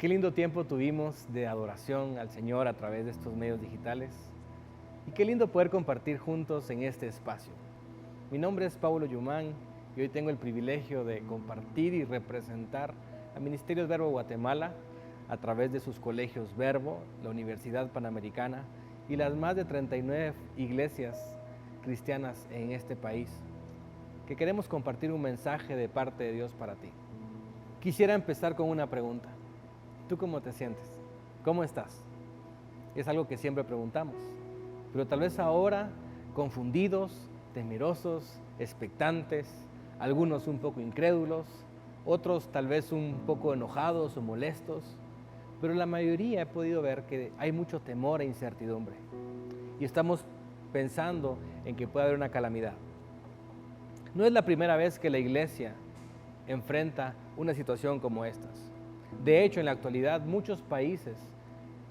Qué lindo tiempo tuvimos de adoración al Señor a través de estos medios digitales. Y qué lindo poder compartir juntos en este espacio. Mi nombre es Paulo Yumán y hoy tengo el privilegio de compartir y representar a Ministerios Verbo Guatemala a través de sus colegios Verbo, la Universidad Panamericana y las más de 39 iglesias cristianas en este país, que queremos compartir un mensaje de parte de Dios para ti. Quisiera empezar con una pregunta. ¿Tú cómo te sientes? ¿Cómo estás? Es algo que siempre preguntamos, pero tal vez ahora confundidos, temerosos, expectantes, algunos un poco incrédulos, otros tal vez un poco enojados o molestos, pero la mayoría he podido ver que hay mucho temor e incertidumbre y estamos pensando en que puede haber una calamidad. No es la primera vez que la iglesia enfrenta una situación como estas. De hecho, en la actualidad, muchos países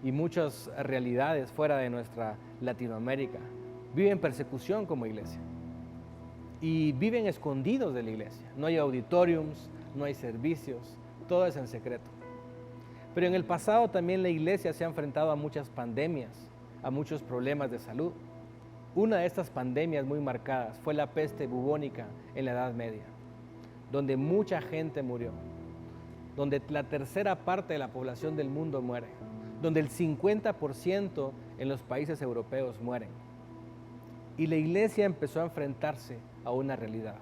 y muchas realidades fuera de nuestra Latinoamérica viven persecución como iglesia y viven escondidos de la iglesia. No hay auditoriums, no hay servicios, todo es en secreto. Pero en el pasado también la iglesia se ha enfrentado a muchas pandemias, a muchos problemas de salud. Una de estas pandemias muy marcadas fue la peste bubónica en la Edad Media, donde mucha gente murió, donde la tercera parte de la población del mundo muere, donde el 50% en los países europeos mueren. Y la iglesia empezó a enfrentarse a una realidad.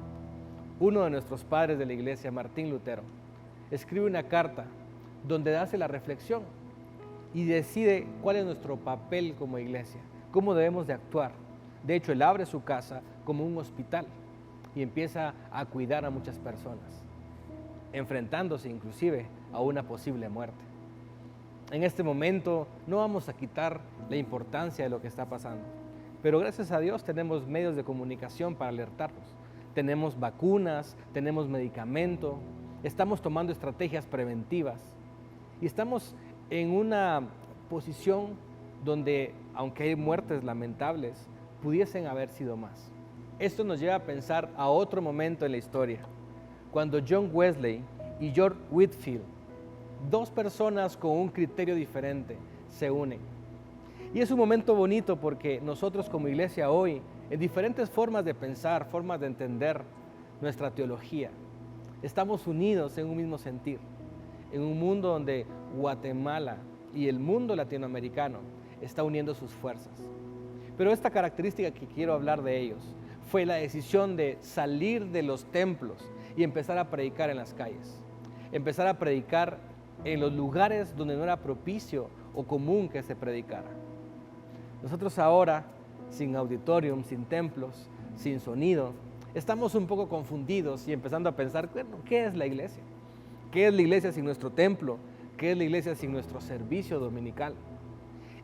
Uno de nuestros padres de la iglesia, Martín Lutero, escribe una carta donde hace la reflexión y decide cuál es nuestro papel como iglesia, cómo debemos de actuar. De hecho, él abre su casa como un hospital y empieza a cuidar a muchas personas, enfrentándose inclusive a una posible muerte. En este momento no vamos a quitar la importancia de lo que está pasando, pero gracias a Dios tenemos medios de comunicación para alertarnos. Tenemos vacunas, tenemos medicamento, estamos tomando estrategias preventivas y estamos en una posición donde, aunque hay muertes lamentables, pudiesen haber sido más. Esto nos lleva a pensar a otro momento en la historia, cuando John Wesley y George Whitefield, dos personas con un criterio diferente, se unen. Y es un momento bonito porque nosotros como iglesia hoy, en diferentes formas de pensar, formas de entender nuestra teología, estamos unidos en un mismo sentir, en un mundo donde Guatemala y el mundo latinoamericano está uniendo sus fuerzas. Pero esta característica que quiero hablar de ellos fue la decisión de salir de los templos y empezar a predicar en las calles, empezar a predicar en los lugares donde no era propicio o común que se predicara. Nosotros ahora, sin auditorium, sin templos, sin sonido, estamos un poco confundidos y empezando a pensar, bueno, ¿qué es la iglesia? ¿Qué es la iglesia sin nuestro templo? ¿Qué es la iglesia sin nuestro servicio dominical?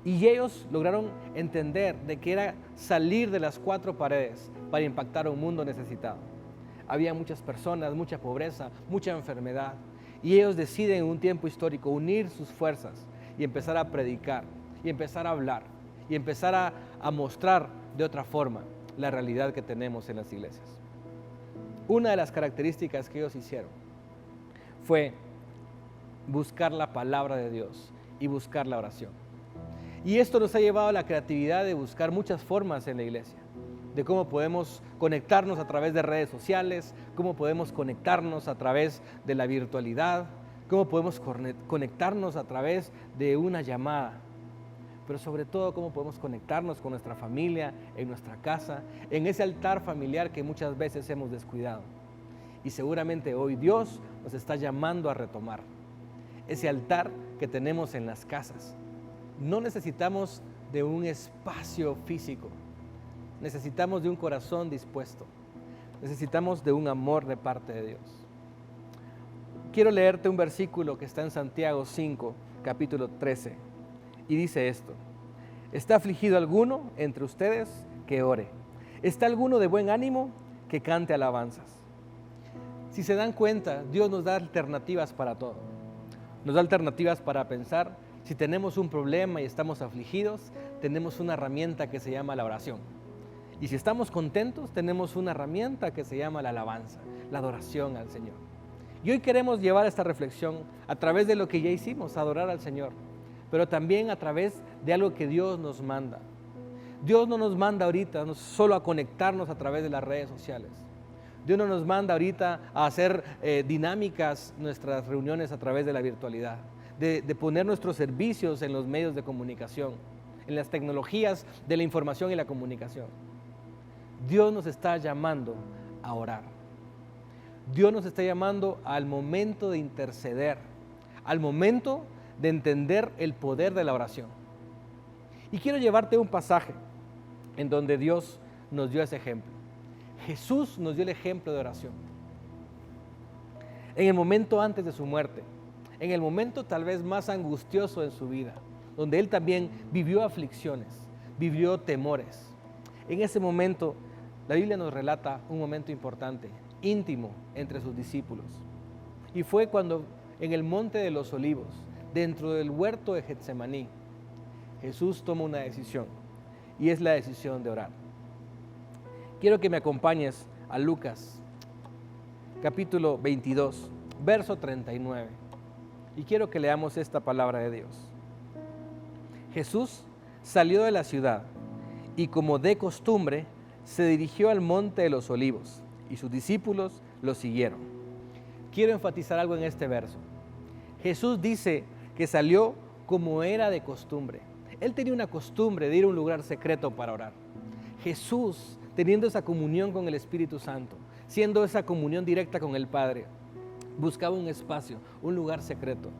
Y ellos lograron entender de que era salir de las cuatro paredes para impactar a un mundo necesitado. Había muchas personas, mucha pobreza, mucha enfermedad. Y ellos deciden en un tiempo histórico unir sus fuerzas y empezar a predicar, y empezar a hablar, y empezar a mostrar de otra forma la realidad que tenemos en las iglesias. Una de las características que ellos hicieron fue buscar la palabra de Dios y buscar la oración. Y esto nos ha llevado a la creatividad de buscar muchas formas en la iglesia, de cómo podemos conectarnos a través de redes sociales, cómo podemos conectarnos a través de la virtualidad, cómo podemos conectarnos a través de una llamada, pero sobre todo cómo podemos conectarnos con nuestra familia, en nuestra casa, en ese altar familiar que muchas veces hemos descuidado. Y seguramente hoy Dios nos está llamando a retomar ese altar que tenemos en las casas. No necesitamos de un espacio físico, necesitamos de un corazón dispuesto, necesitamos de un amor de parte de Dios. Quiero leerte un versículo que está en Santiago 5, capítulo 13, y dice esto: ¿está afligido alguno entre ustedes? Que ore. ¿Está alguno de buen ánimo? Que cante alabanzas. Si se dan cuenta, Dios nos da alternativas para todo. Nos da alternativas para pensar. Si tenemos un problema y estamos afligidos, tenemos una herramienta que se llama la oración. Y si estamos contentos, tenemos una herramienta que se llama la alabanza, la adoración al Señor. Y hoy queremos llevar esta reflexión a través de lo que ya hicimos, adorar al Señor, pero también a través de algo que Dios nos manda. Dios no nos manda ahorita solo a conectarnos a través de las redes sociales. Dios no nos manda ahorita a hacer dinámicas nuestras reuniones a través de la virtualidad, de poner nuestros servicios en los medios de comunicación, en las tecnologías de la información y la comunicación. Dios nos está llamando a orar. Dios nos está llamando al momento de interceder, al momento de entender el poder de la oración. Y quiero llevarte a un pasaje en donde Dios nos dio ese ejemplo. Jesús nos dio el ejemplo de oración. En el momento antes de su muerte, en el momento tal vez más angustioso en su vida, donde Él también vivió aflicciones, vivió temores. En ese momento, la Biblia nos relata un momento importante, íntimo entre sus discípulos. Y fue cuando en el Monte de los Olivos, dentro del huerto de Getsemaní, Jesús toma una decisión, y es la decisión de orar. Quiero que me acompañes a Lucas, capítulo 22, verso 39, y quiero que leamos esta palabra de Dios. Jesús salió de la ciudad y, como de costumbre, se dirigió al Monte de los Olivos, y sus discípulos lo siguieron. Quiero enfatizar algo en este verso. Jesús dice que salió como era de costumbre. Él tenía una costumbre de ir a un lugar secreto para orar. Jesús, teniendo esa comunión con el Espíritu Santo, siendo esa comunión directa con el Padre, buscaba un espacio, un lugar secreto.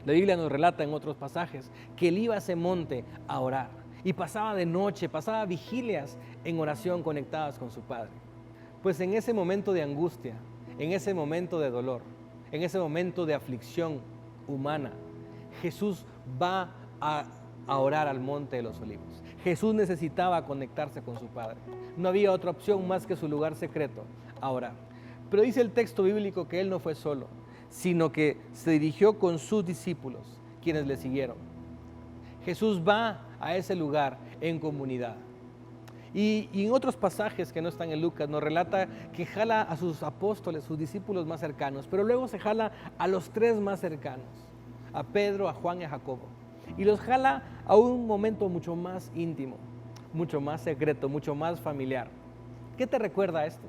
La Biblia nos relata en otros pasajes que Él iba a ese monte a orar y pasaba de noche, pasaba vigilias en oración conectadas con su Padre. Pues en ese momento de angustia, en ese momento de dolor, en ese momento de aflicción humana, Jesús va a orar al Monte de los Olivos. Jesús necesitaba conectarse con su Padre. No había otra opción más que su lugar secreto, a orar. Pero dice el texto bíblico que Él no fue solo, sino que se dirigió con sus discípulos, quienes le siguieron. Jesús va a ese lugar en comunidad. Y en otros pasajes que no están en Lucas nos relata que jala a sus apóstoles, sus discípulos más cercanos, pero luego se jala a los tres más cercanos, a Pedro, a Juan y a Jacobo. Y los jala a un momento mucho más íntimo, mucho más secreto, mucho más familiar. ¿Qué te recuerda esto?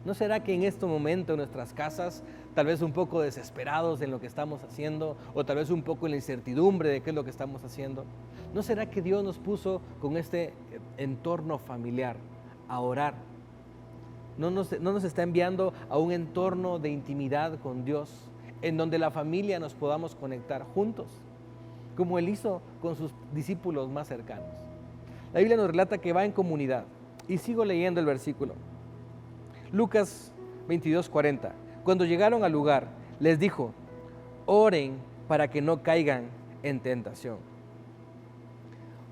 ¿No será que en este momento en nuestras casas, tal vez un poco desesperados en lo que estamos haciendo, o tal vez un poco en la incertidumbre de qué es lo que estamos haciendo, ¿no será que Dios nos puso con este entorno familiar a orar? ¿No nos está enviando a un entorno de intimidad con Dios, en donde la familia nos podamos conectar juntos, como Él hizo con sus discípulos más cercanos? La Biblia nos relata que va en comunidad. Y sigo leyendo el versículo. Lucas 22:40. Cuando llegaron al lugar, les dijo: oren para que no caigan en tentación.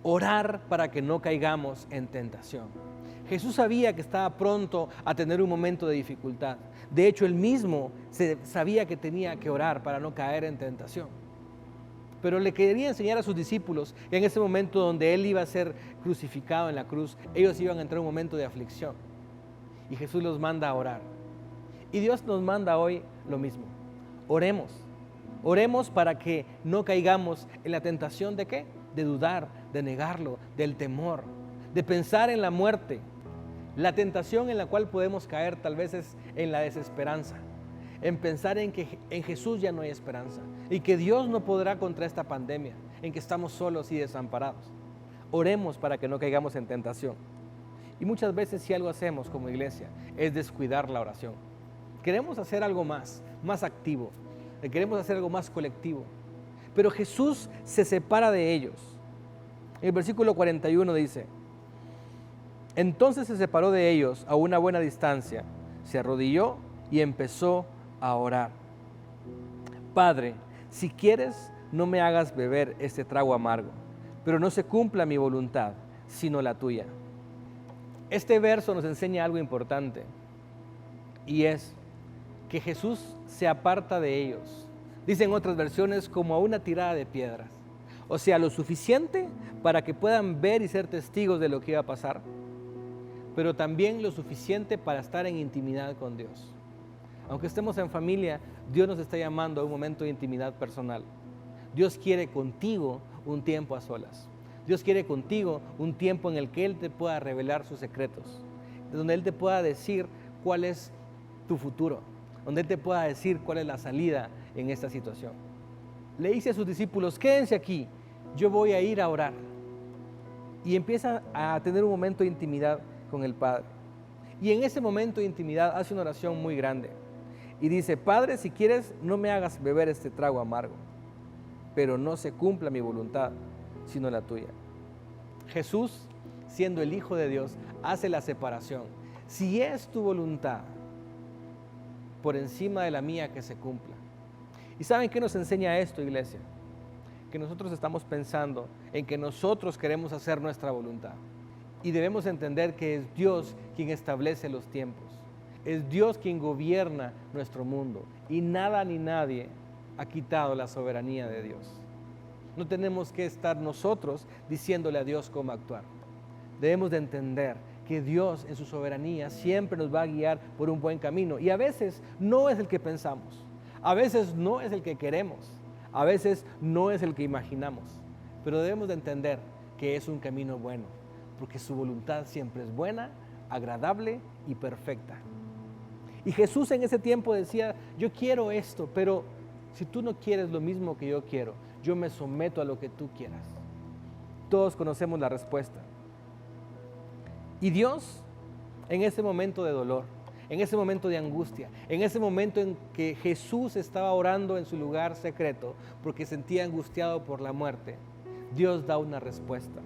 Orar para que no caigamos en tentación. Jesús sabía que estaba pronto a tener un momento de dificultad. De hecho, Él mismo sabía que tenía que orar para no caer en tentación. Pero le quería enseñar a sus discípulos que en ese momento donde Él iba a ser crucificado en la cruz, ellos iban a entrar en un momento de aflicción. Y Jesús los manda a orar. Y Dios nos manda hoy lo mismo. Oremos. Oremos para que no caigamos en la tentación ¿de qué? De dudar, de negarlo, del temor, de pensar en la muerte. La tentación en la cual podemos caer tal vez es en la desesperanza, en pensar en que en Jesús ya no hay esperanza y que Dios no podrá contra esta pandemia, en que estamos solos y desamparados. Oremos para que no caigamos en tentación. Y muchas veces si algo hacemos como iglesia es descuidar la oración. Queremos hacer algo más activo, queremos hacer algo más colectivo, pero Jesús se separa de ellos. En el versículo 41 dice: entonces se separó de ellos a una buena distancia, se arrodilló y empezó a orar. Padre, si quieres, no me hagas beber este trago amargo, pero no se cumpla mi voluntad, sino la tuya. Este verso nos enseña algo importante, y es que Jesús se aparta de ellos. Dicen otras versiones como a una tirada de piedras. O sea, lo suficiente para que puedan ver y ser testigos de lo que iba a pasar, pero también lo suficiente para estar en intimidad con Dios. Aunque estemos en familia, Dios nos está llamando a un momento de intimidad personal. Dios quiere contigo un tiempo a solas. Dios quiere contigo un tiempo en el que Él te pueda revelar sus secretos, donde Él te pueda decir cuál es tu futuro, donde Él te pueda decir cuál es la salida en esta situación. Le dice a sus discípulos, quédense aquí, yo voy a ir a orar. Y empieza a tener un momento de intimidad con el Padre. Y en ese momento de intimidad hace una oración muy grande. Y dice, Padre, si quieres, no me hagas beber este trago amargo, pero no se cumpla mi voluntad, sino la tuya. Jesús, siendo el Hijo de Dios, hace la separación. Si es tu voluntad, por encima de la mía, que se cumpla. ¿Y saben qué nos enseña esto, iglesia? Que nosotros estamos pensando en que nosotros queremos hacer nuestra voluntad. Y debemos entender que es Dios quien establece los tiempos. Es Dios quien gobierna nuestro mundo. Y nada ni nadie ha quitado la soberanía de Dios. No tenemos que estar nosotros diciéndole a Dios cómo actuar. Debemos de entender que Dios en su soberanía siempre nos va a guiar por un buen camino. Y a veces no es el que pensamos. A veces no es el que queremos. A veces no es el que imaginamos. Pero debemos de entender que es un camino bueno. Porque su voluntad siempre es buena, agradable y perfecta. Y Jesús en ese tiempo decía, yo quiero esto, pero si tú no quieres lo mismo que yo quiero, yo me someto a lo que tú quieras. Todos conocemos la respuesta. Y Dios, en ese momento de dolor, en ese momento de angustia, en ese momento en que Jesús estaba orando en su lugar secreto porque sentía angustiado por la muerte, Dios da una respuesta.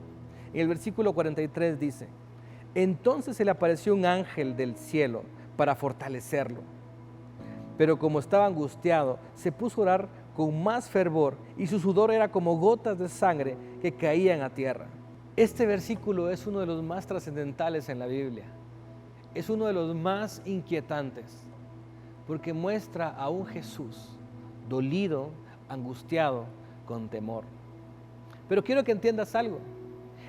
En el versículo 43 dice, entonces se le apareció un ángel del cielo para fortalecerlo. Pero como estaba angustiado, se puso a orar con más fervor y su sudor era como gotas de sangre que caían a tierra. Este versículo es uno de los más trascendentales en la Biblia. Es uno de los más inquietantes porque muestra a un Jesús dolido, angustiado, con temor. Pero quiero que entiendas algo.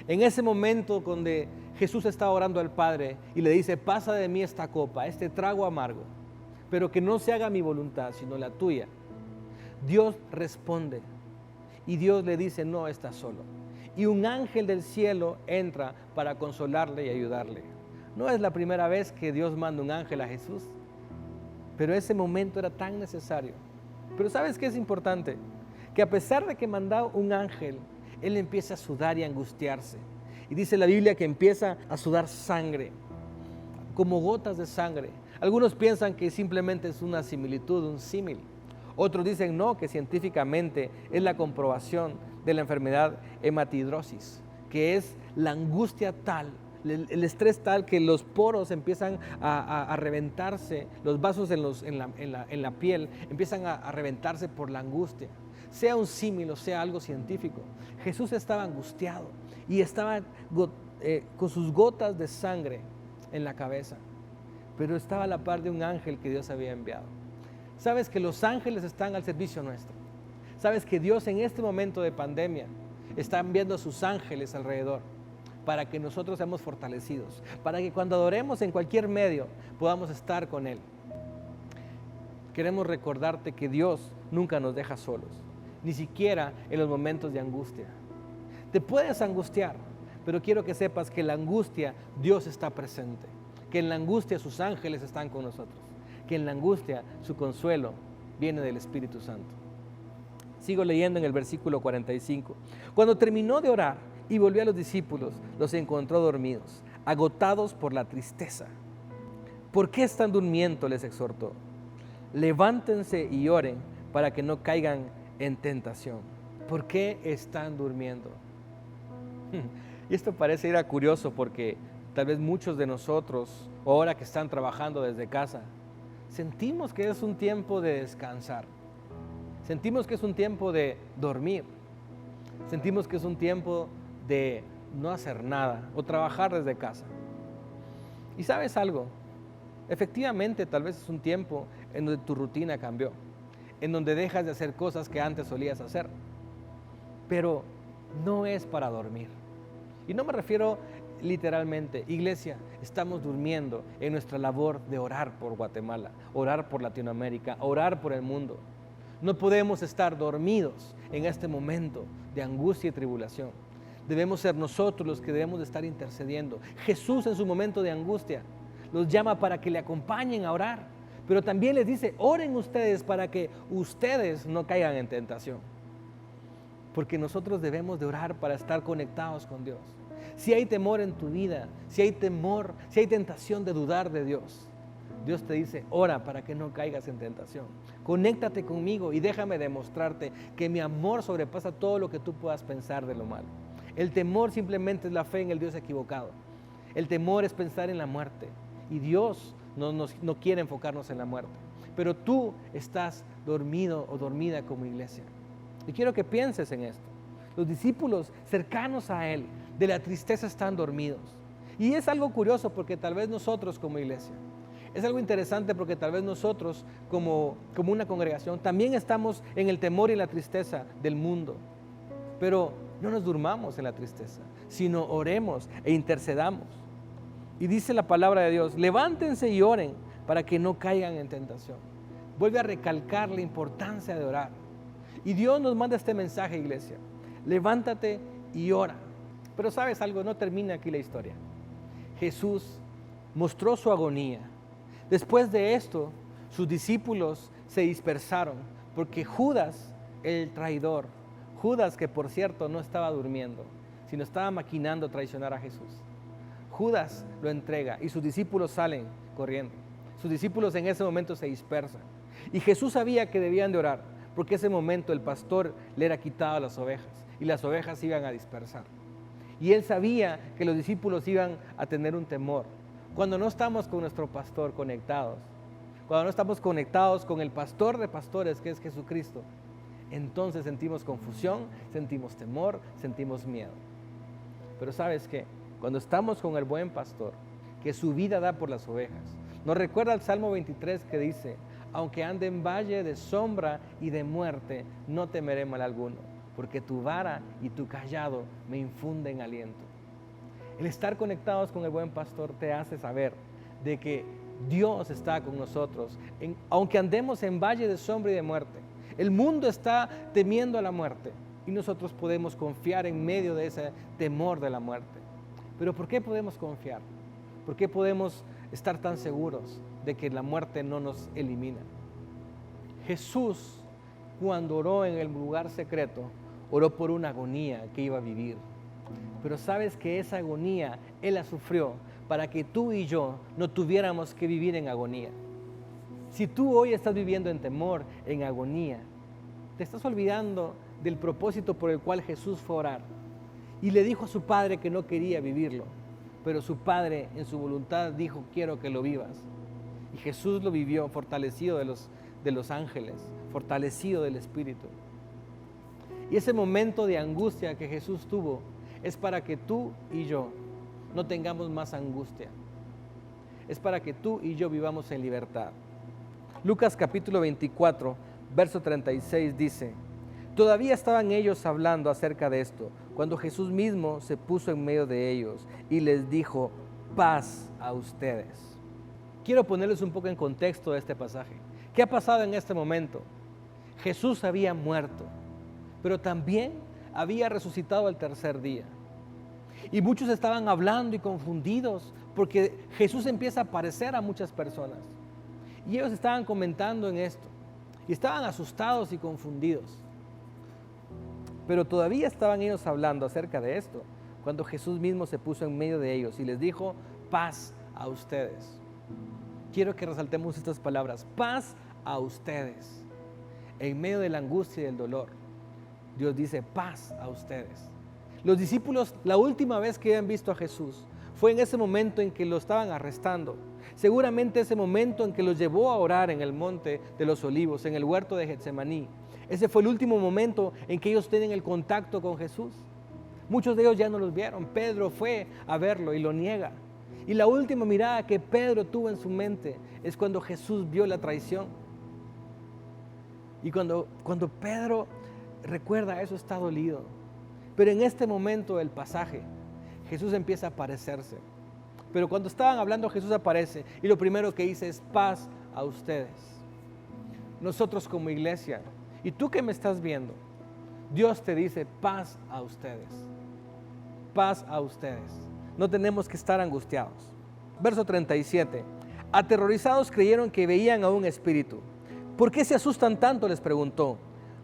En ese momento donde Jesús está orando al Padre y le dice, pasa de mí esta copa, este trago amargo, pero que no se haga mi voluntad, sino la tuya. Dios responde y Dios le dice, no estás solo. Y un ángel del cielo entra para consolarle y ayudarle. No es la primera vez que Dios manda un ángel a Jesús, pero ese momento era tan necesario. Pero ¿sabes qué es importante? Que a pesar de que mandaba un ángel, él empieza a sudar y a angustiarse. Y dice la Biblia que empieza a sudar sangre, como gotas de sangre. Algunos piensan que simplemente es una similitud, un símil. Otros dicen no, que científicamente es la comprobación de la enfermedad hematidrosis, que es la angustia tal, el estrés tal que los poros empiezan a reventarse, los vasos en la piel empiezan a reventarse por la angustia. Sea un símil o sea algo científico, Jesús estaba angustiado y estaba con sus gotas de sangre en la cabeza, pero estaba a la par de un ángel que Dios había enviado. Sabes que los ángeles están al servicio nuestro. Sabes que Dios en este momento de pandemia está enviando a sus ángeles alrededor para que nosotros seamos fortalecidos, para que cuando adoremos en cualquier medio podamos estar con Él. Queremos recordarte que Dios nunca nos deja solos, ni siquiera en los momentos de angustia. Te puedes angustiar, pero quiero que sepas que en la angustia Dios está presente, que en la angustia sus ángeles están con nosotros, que en la angustia su consuelo viene del Espíritu Santo. Sigo leyendo en el versículo 45. Cuando terminó de orar y volvió a los discípulos, los encontró dormidos, agotados por la tristeza. ¿Por qué están durmiendo?, les exhortó. Levántense y oren para que no caigan en tentación. ¿Por qué están durmiendo? Y esto parece ir a curioso porque tal vez muchos de nosotros, ahora que están trabajando desde casa, sentimos que es un tiempo de descansar. Sentimos que es un tiempo de dormir. Sentimos que es un tiempo de no hacer nada o trabajar desde casa. ¿Y sabes algo? Efectivamente, tal vez es un tiempo en donde tu rutina cambió, en donde dejas de hacer cosas que antes solías hacer. Pero no es para dormir. Y no me refiero literalmente, iglesia, estamos durmiendo en nuestra labor de orar por Guatemala, orar por Latinoamérica, orar por el mundo. No podemos estar dormidos en este momento de angustia y tribulación. Debemos ser nosotros los que debemos de estar intercediendo. Jesús en su momento de angustia los llama para que le acompañen a orar, pero también les dice, oren ustedes para que ustedes no caigan en tentación. Porque nosotros debemos de orar para estar conectados con Dios. Si hay temor en tu vida, si hay temor, si hay tentación de dudar de Dios, Dios te dice, ora para que no caigas en tentación. Conéctate conmigo y déjame demostrarte que mi amor sobrepasa todo lo que tú puedas pensar de lo malo. El temor simplemente es la fe en el Dios equivocado. El temor es pensar en la muerte. Y Dios no quiere enfocarnos en la muerte. Pero tú estás dormido o dormida como iglesia. Y quiero que pienses en esto. Los discípulos cercanos a Él de la tristeza están dormidos. Y es algo curioso porque tal vez nosotros como iglesia, es algo interesante porque tal vez nosotros como una congregación también estamos en el temor y la tristeza del mundo. Pero no nos durmamos en la tristeza, sino oremos e intercedamos. Y dice la palabra de Dios, levántense y oren para que no caigan en tentación. Vuelve a recalcar la importancia de orar. Y Dios nos manda este mensaje, iglesia. Levántate y ora. Pero ¿sabes algo? No termina aquí la historia. Jesús mostró su agonía. Después de esto, sus discípulos se dispersaron porque Judas, el traidor, Judas que por cierto no estaba durmiendo, sino estaba maquinando traicionar a Jesús. Judas lo entrega y sus discípulos salen corriendo. Sus discípulos en ese momento se dispersan. Y Jesús sabía que debían de orar, porque ese momento el pastor le era quitado a las ovejas y las ovejas se iban a dispersar. Y él sabía que los discípulos iban a tener un temor. Cuando no estamos con nuestro pastor conectados, cuando no estamos conectados con el pastor de pastores que es Jesucristo, entonces sentimos confusión, sentimos temor, sentimos miedo. Pero ¿sabes qué? Cuando estamos con el buen pastor, que su vida da por las ovejas, nos recuerda el Salmo 23 que dice, aunque ande en valle de sombra y de muerte, no temeré mal alguno, porque tu vara y tu cayado me infunden aliento. El estar conectados con el buen pastor te hace saber de que Dios está con nosotros, aunque andemos en valle de sombra y de muerte. El mundo está temiendo a la muerte y nosotros podemos confiar en medio de ese temor de la muerte. Pero ¿por qué podemos confiar? ¿Por qué podemos estar tan seguros de que la muerte no nos elimina? Jesús, cuando oró en el lugar secreto, oró por una agonía que iba a vivir. Pero sabes que esa agonía Él la sufrió para que tú y yo no tuviéramos que vivir en agonía. Si tú hoy estás viviendo en temor, en agonía, te estás olvidando del propósito por el cual Jesús fue a orar. Y le dijo a su padre que no quería vivirlo, pero su padre en su voluntad dijo, quiero que lo vivas. Y Jesús lo vivió fortalecido de los ángeles, fortalecido del Espíritu. Y ese momento de angustia que Jesús tuvo es para que tú y yo no tengamos más angustia. Es para que tú y yo vivamos en libertad. Lucas capítulo 24, verso 36 dice, todavía estaban ellos hablando acerca de esto, cuando Jesús mismo se puso en medio de ellos y les dijo, paz a ustedes. Quiero ponerles un poco en contexto de este pasaje. ¿Qué ha pasado en este momento? Jesús había muerto, pero también había resucitado al tercer día. Y muchos estaban hablando y confundidos porque Jesús empieza a aparecer a muchas personas. Y ellos estaban comentando en esto y estaban asustados y confundidos. Pero todavía estaban ellos hablando acerca de esto cuando Jesús mismo se puso en medio de ellos y les dijo, paz a ustedes. Quiero que resaltemos estas palabras, paz a ustedes. En medio de la angustia y del dolor, Dios dice, paz a ustedes. Los discípulos, la última vez que habían visto a Jesús, fue en ese momento en que lo estaban arrestando. Seguramente ese momento en que los llevó a orar en el monte de los olivos, en el huerto de Getsemaní. Ese fue el último momento en que ellos tienen el contacto con Jesús. Muchos de ellos ya no los vieron. Pedro fue a verlo y lo niega. Y la última mirada que Pedro tuvo en su mente es cuando Jesús vio la traición. Y cuando Pedro recuerda eso, está dolido. Pero en este momento del pasaje, Jesús empieza a aparecerse. Pero cuando estaban hablando, Jesús aparece y lo primero que dice es paz a ustedes. Nosotros como iglesia, y tú que me estás viendo, Dios te dice paz a ustedes. Paz a ustedes. No tenemos que estar angustiados. Verso 37. Aterrorizados creyeron que veían a un espíritu. ¿Por qué se asustan tanto?, les preguntó.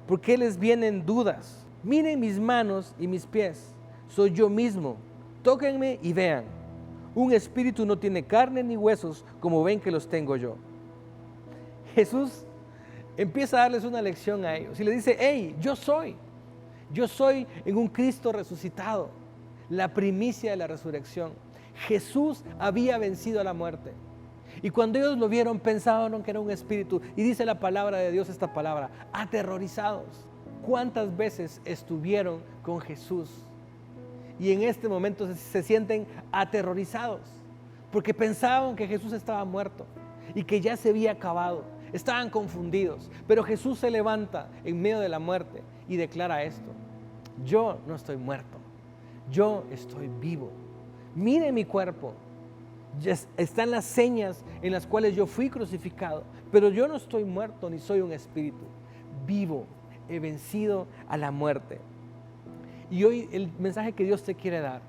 ¿Por qué les vienen dudas? Miren mis manos y mis pies. Soy yo mismo. Tóquenme y vean. Un espíritu no tiene carne ni huesos como ven que los tengo yo. Jesús empieza a darles una lección a ellos y le dice, hey, yo soy en un Cristo resucitado, la primicia de la resurrección. Jesús había vencido a la muerte. Y cuando ellos lo vieron, pensaban que era un espíritu. Y dice la palabra de Dios esta palabra, aterrorizados. ¿Cuántas veces estuvieron con Jesús? Y en este momento se sienten aterrorizados, porque pensaban que Jesús estaba muerto y que ya se había acabado. Estaban confundidos, pero Jesús se levanta en medio de la muerte y declara esto: yo no estoy muerto, yo estoy vivo. Mire mi cuerpo, ya están las señas en las cuales yo fui crucificado, pero yo no estoy muerto ni soy un espíritu. Vivo, he vencido a la muerte. Y hoy el mensaje que Dios te quiere dar: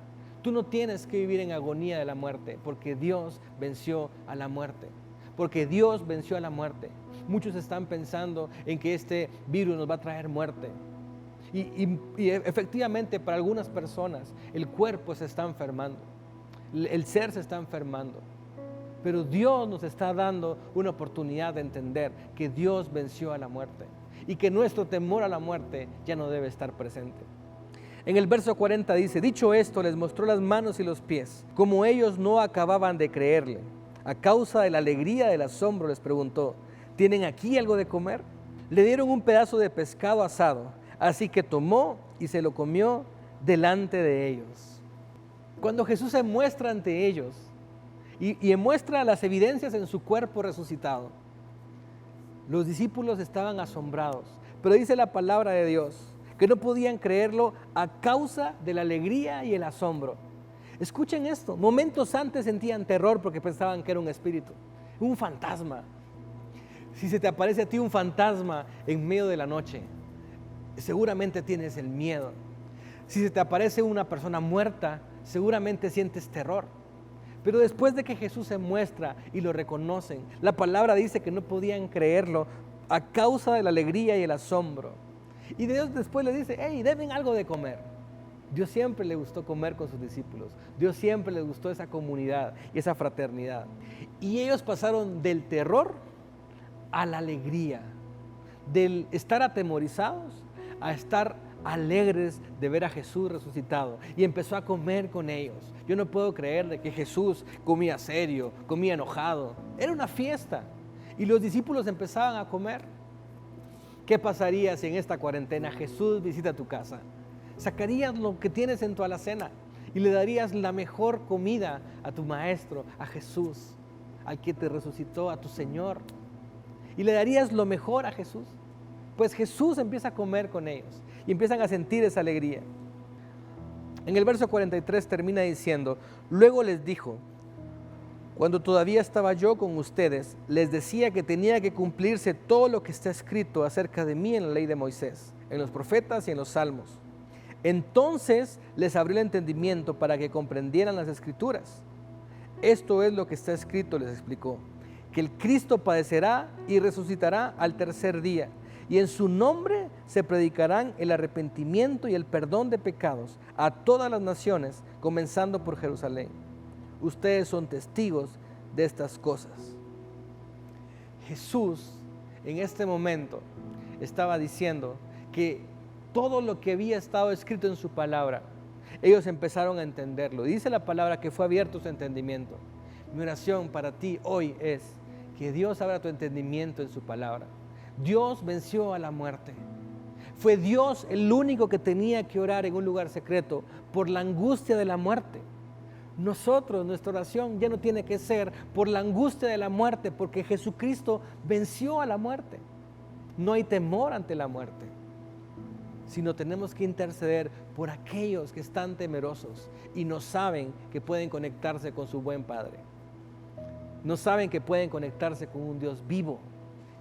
tú no tienes que vivir en agonía de la muerte, porque Dios venció a la muerte. Porque Dios venció a la muerte. Muchos están pensando en que este virus nos va a traer muerte. Y efectivamente para algunas personas el cuerpo se está enfermando, el ser se está enfermando. Pero Dios nos está dando una oportunidad de entender que Dios venció a la muerte y que nuestro temor a la muerte ya no debe estar presente. En el verso 40 dice, dicho esto, les mostró las manos y los pies. Como ellos no acababan de creerle, a causa de la alegría del asombro, les preguntó, ¿tienen aquí algo de comer? Le dieron un pedazo de pescado asado, así que tomó y se lo comió delante de ellos. Cuando Jesús se muestra ante ellos y muestra las evidencias en su cuerpo resucitado, los discípulos estaban asombrados. Pero dice la palabra de Dios que no podían creerlo a causa de la alegría y el asombro. Escuchen esto, momentos antes sentían terror porque pensaban que era un espíritu, un fantasma. Si se te aparece a ti un fantasma en medio de la noche, seguramente tienes el miedo. Si se te aparece una persona muerta, seguramente sientes terror. Pero después de que Jesús se muestra y lo reconocen, la palabra dice que no podían creerlo a causa de la alegría y el asombro. Y Dios después le dice, hey, deben algo de comer. Dios siempre le gustó comer con sus discípulos. Dios siempre les gustó esa comunidad y esa fraternidad. Y ellos pasaron del terror a la alegría, del estar atemorizados a estar alegres de ver a Jesús resucitado. Y empezó a comer con ellos. Yo no puedo creer de que Jesús comía serio, comía enojado. Era una fiesta. Y los discípulos empezaban a comer. ¿Qué pasaría si en esta cuarentena Jesús visita tu casa? Sacarías lo que tienes en tu alacena y le darías la mejor comida a tu maestro, a Jesús, al que te resucitó, a tu Señor. Y le darías lo mejor a Jesús. Pues Jesús empieza a comer con ellos y empiezan a sentir esa alegría. En el verso 43 termina diciendo, luego les dijo, cuando todavía estaba yo con ustedes, les decía que tenía que cumplirse todo lo que está escrito acerca de mí en la ley de Moisés, en los profetas y en los salmos. Entonces les abrió el entendimiento para que comprendieran las escrituras. Esto es lo que está escrito, les explicó, que el Cristo padecerá y resucitará al tercer día, y en su nombre se predicarán el arrepentimiento y el perdón de pecados a todas las naciones, comenzando por Jerusalén. Ustedes son testigos de estas cosas. Jesús en este momento estaba diciendo que todo lo que había estado escrito en su palabra, ellos empezaron a entenderlo. Dice la palabra que fue abierto su entendimiento. Mi oración para ti hoy es que Dios abra tu entendimiento en su palabra. Dios venció a la muerte. Fue Dios el único que tenía que orar en un lugar secreto por la angustia de la muerte. Nosotros, nuestra oración ya no tiene que ser por la angustia de la muerte, porque Jesucristo venció a la muerte. No hay temor ante la muerte. sino tenemos que interceder por aquellos que están temerosos y no saben que pueden conectarse con su buen Padre. No saben que pueden conectarse con un Dios vivo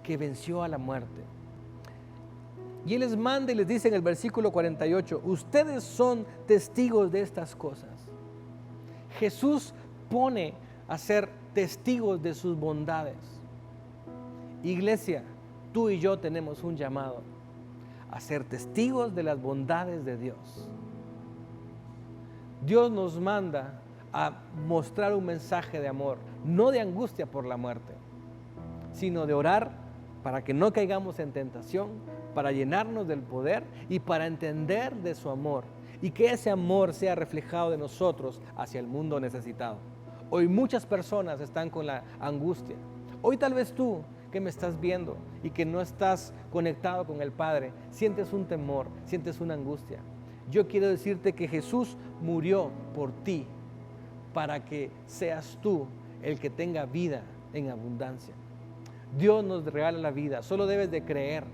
que venció a la muerte. Y Él les manda y les dice en el versículo 48, ustedes son testigos de estas cosas. Jesús pone a ser testigos de sus bondades. Iglesia, tú y yo tenemos un llamado a ser testigos de las bondades de Dios. Dios nos manda a mostrar un mensaje de amor, no de angustia por la muerte, sino de orar para que no caigamos en tentación, para llenarnos del poder y para entender de su amor y que ese amor sea reflejado de nosotros hacia el mundo necesitado. Hoy muchas personas están con la angustia. Hoy tal vez tú que me estás viendo y que no estás conectado con el Padre, sientes un temor, sientes una angustia. Yo quiero decirte que Jesús murió por ti para que seas tú el que tenga vida en abundancia. Dios nos regala la vida, solo debes de creer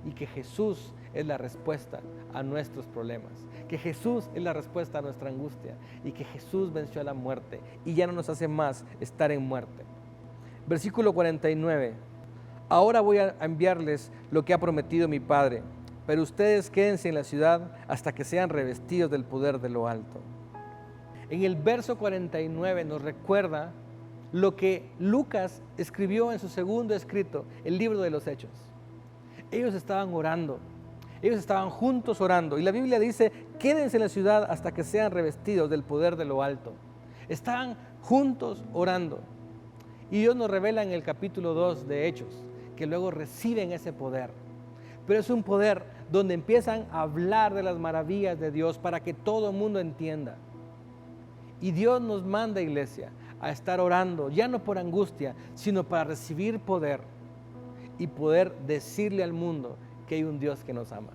y que Jesús es la respuesta a nuestros problemas, que Jesús es la respuesta a nuestra angustia y que Jesús venció a la muerte y ya no nos hace más estar en muerte. Versículo 49. Ahora voy a enviarles lo que ha prometido mi Padre, pero ustedes quédense en la ciudad hasta que sean revestidos del poder de lo alto. En el verso 49 nos recuerda lo que Lucas escribió en su segundo escrito, el libro de los Hechos. Ellos estaban orando, ellos estaban juntos orando y la Biblia dice, quédense en la ciudad hasta que sean revestidos del poder de lo alto. Estaban juntos orando y Dios nos revela en el capítulo 2 de Hechos que luego reciben ese poder. Pero es un poder donde empiezan a hablar de las maravillas de Dios para que todo el mundo entienda. Y Dios nos manda, iglesia, a estar orando, ya no por angustia, sino para recibir poder y poder decirle al mundo que hay un Dios que nos ama,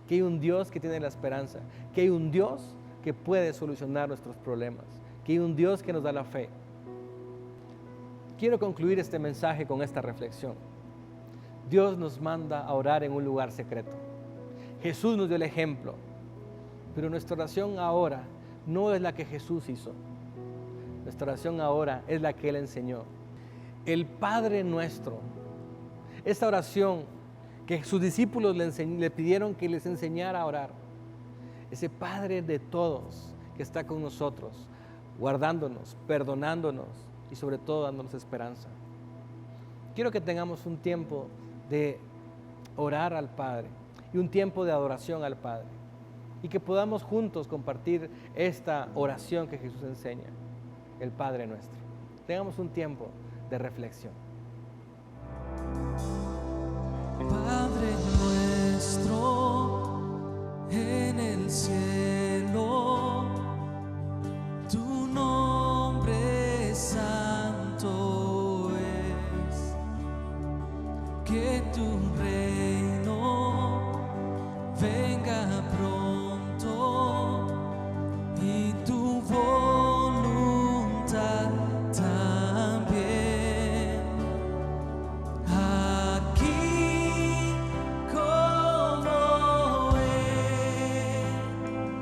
que hay un Dios que tiene la esperanza, que hay un Dios que puede solucionar nuestros problemas, que hay un Dios que nos da la fe. Quiero concluir este mensaje con esta reflexión. Dios nos manda a orar en un lugar secreto. Jesús nos dio el ejemplo, pero nuestra oración ahora no es la que Jesús hizo. Nuestra oración ahora es la que Él enseñó. El Padre Nuestro. Esta oración que sus discípulos le pidieron que les enseñara a orar. Ese Padre de todos que está con nosotros, guardándonos, perdonándonos y sobre todo dándonos esperanza. Quiero que tengamos un tiempo de orar al Padre y un tiempo de adoración al Padre y que podamos juntos compartir esta oración que Jesús enseña, el Padre Nuestro. Tengamos un tiempo de reflexión. Padre nuestro en el cielo, tu nombre santo es, que tu reino venga pronto y tu voluntad también aquí como en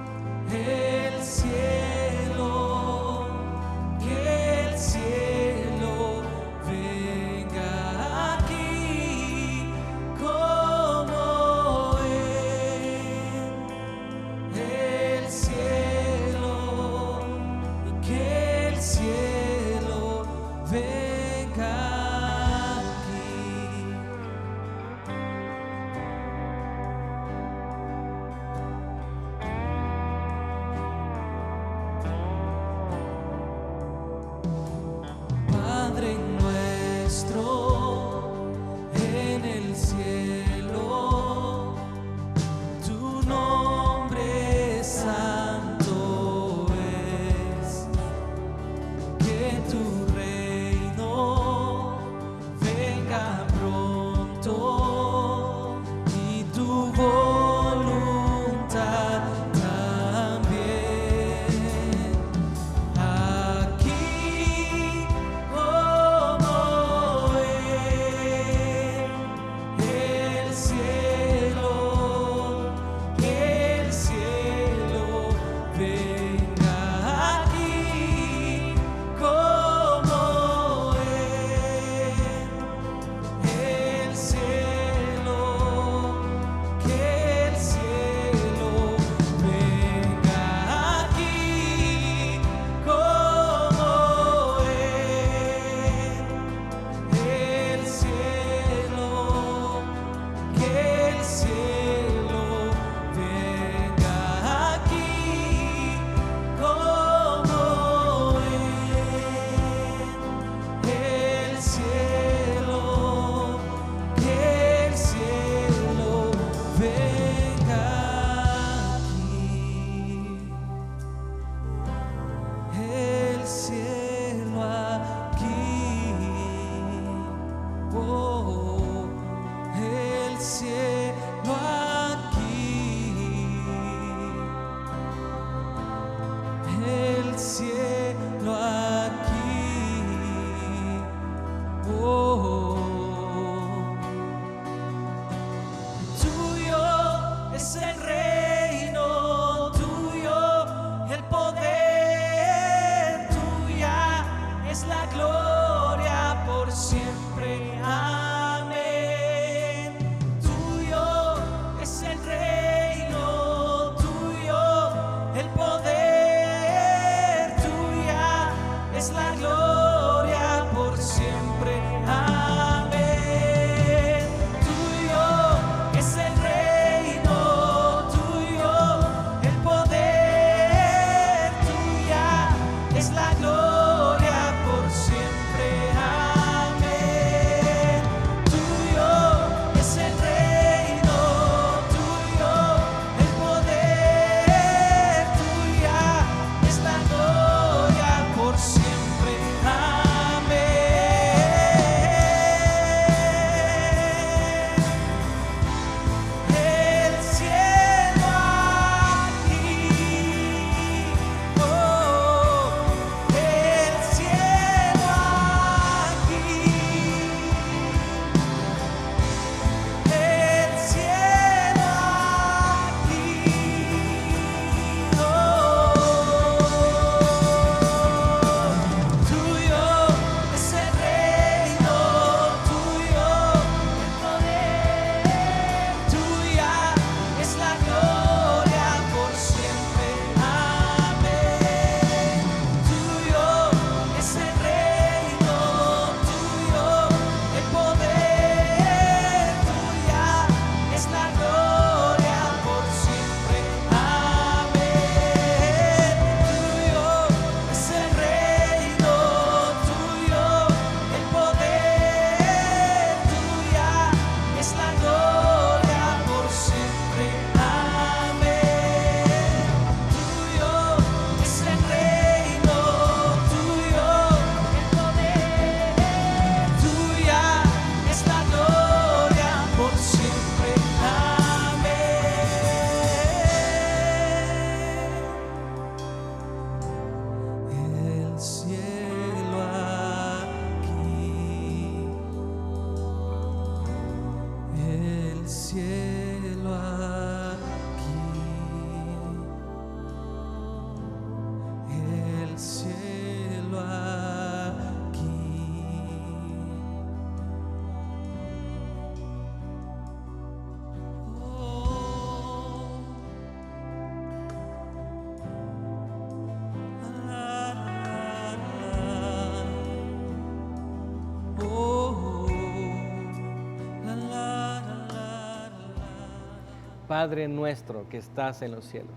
Padre nuestro que estás en los cielos.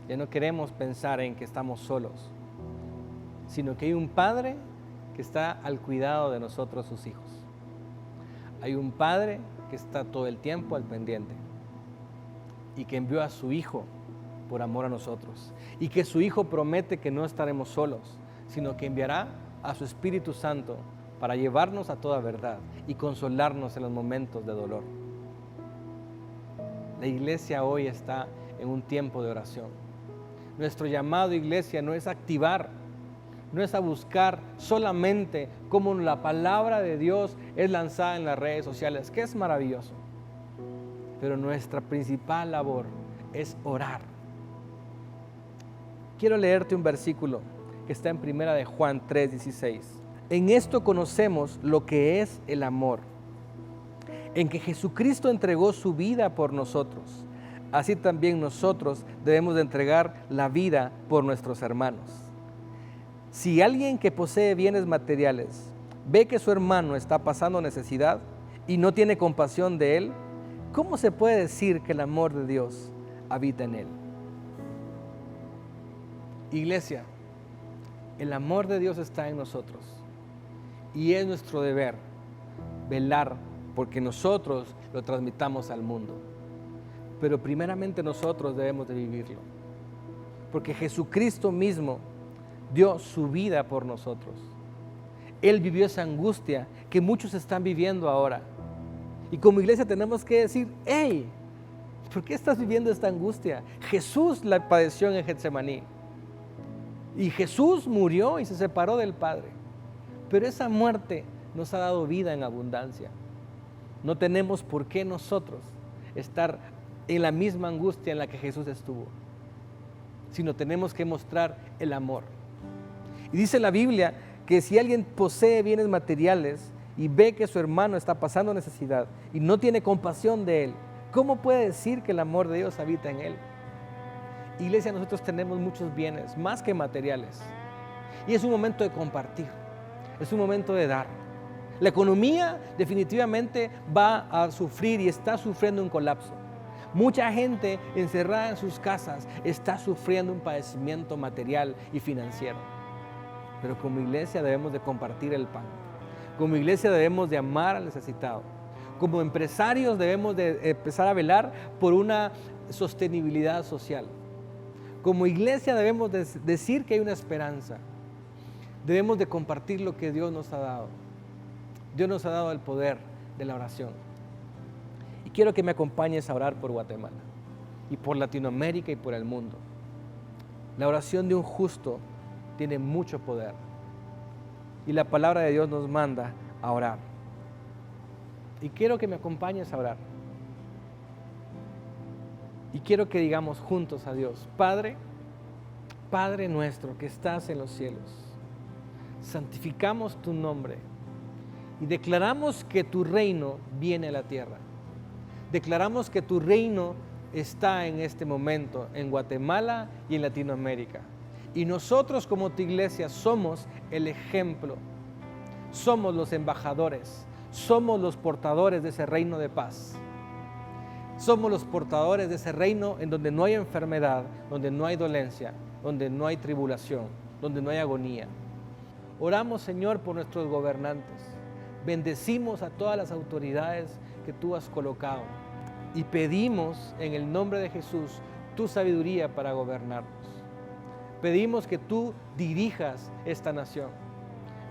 Ya no queremos pensar en que estamos solos, sino que hay un Padre que está al cuidado de nosotros, sus hijos. Hay un Padre que está todo el tiempo al pendiente y que envió a su Hijo por amor a nosotros, y que su Hijo promete que no estaremos solos, sino que enviará a su Espíritu Santo para llevarnos a toda verdad y consolarnos en los momentos de dolor. La iglesia hoy está en un tiempo de oración. Nuestro llamado, iglesia, no es activar, no es a buscar solamente cómo la palabra de Dios es lanzada en las redes sociales, que es maravilloso. Pero nuestra principal labor es orar. Quiero leerte un versículo que está en 1 de Juan 3:16. En esto conocemos lo que es el amor, en que Jesucristo entregó su vida por nosotros. Así también nosotros debemos de entregar la vida por nuestros hermanos. Si alguien que posee bienes materiales ve que su hermano está pasando necesidad y no tiene compasión de él, ¿cómo se puede decir que el amor de Dios habita en él? Iglesia, el amor de Dios está en nosotros y es nuestro deber velar porque nosotros lo transmitamos al mundo. Pero primeramente nosotros debemos de vivirlo, porque Jesucristo mismo dio su vida por nosotros. Él vivió esa angustia que muchos están viviendo ahora. Y como iglesia tenemos que decir, hey, ¿por qué estás viviendo esta angustia? Jesús la padeció en Getsemaní. Y Jesús murió y se separó del Padre. Pero esa muerte nos ha dado vida en abundancia. No tenemos por qué nosotros estar en la misma angustia en la que Jesús estuvo, sino tenemos que mostrar el amor. Y dice la Biblia que si alguien posee bienes materiales y ve que su hermano está pasando necesidad y no tiene compasión de él, ¿cómo puede decir que el amor de Dios habita en él? Iglesia, nosotros tenemos muchos bienes, más que materiales. Y es un momento de compartir, es un momento de dar. La economía definitivamente va a sufrir y está sufriendo un colapso. Mucha gente encerrada en sus casas está sufriendo un padecimiento material y financiero. Pero como iglesia debemos de compartir el pan. Como iglesia debemos de amar al necesitado. Como empresarios debemos de empezar a velar por una sostenibilidad social. Como iglesia debemos de decir que hay una esperanza. Debemos de compartir lo que Dios nos ha dado. Dios nos ha dado el poder de la oración. Y quiero que me acompañes a orar por Guatemala y por Latinoamérica y por el mundo. La oración de un justo tiene mucho poder. Y la palabra de Dios nos manda a orar. Y quiero que me acompañes a orar. Y quiero que digamos juntos a Dios, Padre, Padre nuestro que estás en los cielos, santificamos tu nombre y declaramos que tu reino viene a la tierra. Declaramos que tu reino está en este momento en Guatemala y en Latinoamérica. Y nosotros como tu iglesia somos el ejemplo, somos los embajadores, somos los portadores de ese reino de paz. Somos los portadores de ese reino en donde no hay enfermedad, donde no hay dolencia, donde no hay tribulación, donde no hay agonía. Oramos, Señor, por nuestros gobernantes. Bendecimos a todas las autoridades que tú has colocado y pedimos en el nombre de Jesús tu sabiduría para gobernarnos. Pedimos que tú dirijas esta nación.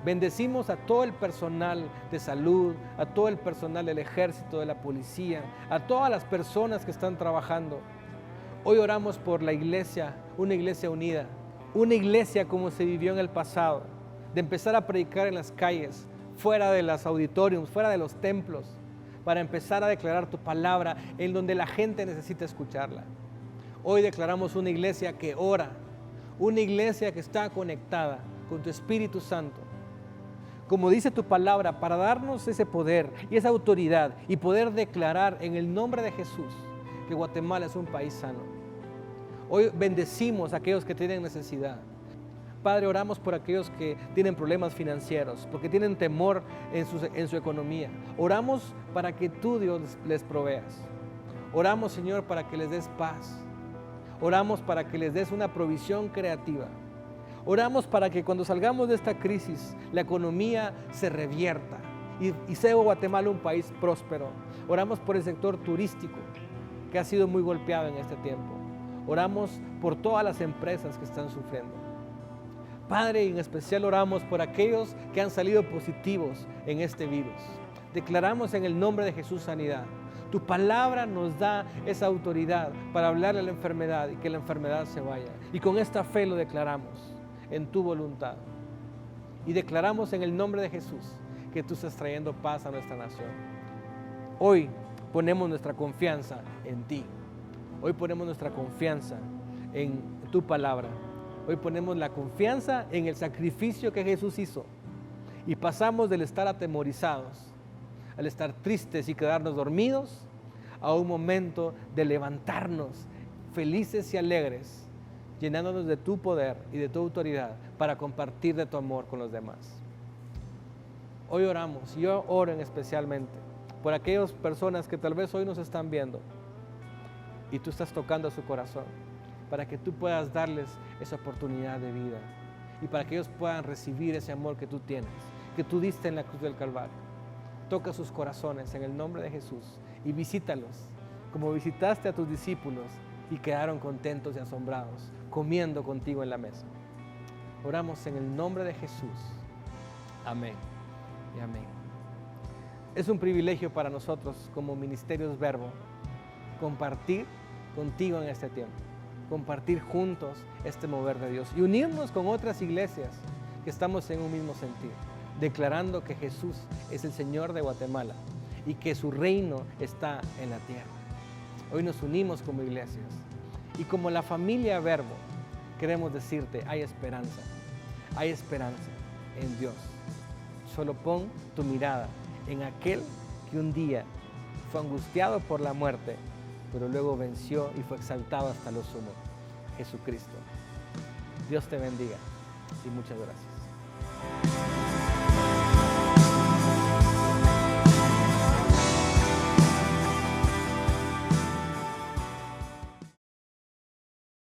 Bendecimos a todo el personal de salud, a todo el personal del ejército, de la policía, a todas las personas que están trabajando. Hoy oramos por la iglesia, una iglesia unida, una iglesia como se vivió en el pasado, de empezar a predicar en las calles, fuera de los auditorios, fuera de los templos, para empezar a declarar tu palabra en donde la gente necesita escucharla. Hoy declaramos una iglesia que ora, una iglesia que está conectada con tu Espíritu Santo. Como dice tu palabra, para darnos ese poder y esa autoridad y poder declarar en el nombre de Jesús que Guatemala es un país sano. Hoy bendecimos a aquellos que tienen necesidad. Padre, oramos por aquellos que tienen problemas financieros, porque tienen temor en su economía. Oramos para que tú, Dios, les proveas. Oramos, Señor, para que les des paz. Oramos para que les des una provisión creativa. Oramos para que cuando salgamos de esta crisis, la economía se revierta y sea Guatemala un país próspero. Oramos por el sector turístico, que ha sido muy golpeado en este tiempo. Oramos por todas las empresas que están sufriendo. Padre, en especial oramos por aquellos que han salido positivos en este virus. Declaramos en el nombre de Jesús sanidad. Tu palabra nos da esa autoridad para hablarle a la enfermedad y que la enfermedad se vaya. Y con esta fe lo declaramos en tu voluntad. Y declaramos en el nombre de Jesús que tú estás trayendo paz a nuestra nación. Hoy ponemos nuestra confianza en ti. Hoy ponemos nuestra confianza en tu palabra. Hoy ponemos la confianza en el sacrificio que Jesús hizo. Y pasamos del estar atemorizados, al estar tristes y quedarnos dormidos, a un momento de levantarnos felices y alegres, llenándonos de tu poder y de tu autoridad para compartir de tu amor con los demás. Hoy oramos, yo oro especialmente por aquellas personas que tal vez hoy nos están viendo y tú estás tocando su corazón, para que tú puedas darles esa oportunidad de vida y para que ellos puedan recibir ese amor que tú tienes, que tú diste en la cruz del Calvario. Toca sus corazones en el nombre de Jesús y visítalos como visitaste a tus discípulos y quedaron contentos y asombrados comiendo contigo en la mesa. Oramos en el nombre de Jesús. Amén y amén. Es un privilegio para nosotros como Ministerios Verbo compartir contigo en este tiempo, compartir juntos este mover de Dios y unirnos con otras iglesias que estamos en un mismo sentido, declarando que Jesús es el Señor de Guatemala y que su reino está en la tierra. Hoy nos unimos como iglesias y como la familia Verbo queremos decirte, hay esperanza en Dios. Solo pon tu mirada en aquel que un día fue angustiado por la muerte, pero luego venció y fue exaltado hasta lo sumo, Jesucristo. Dios te bendiga y muchas gracias.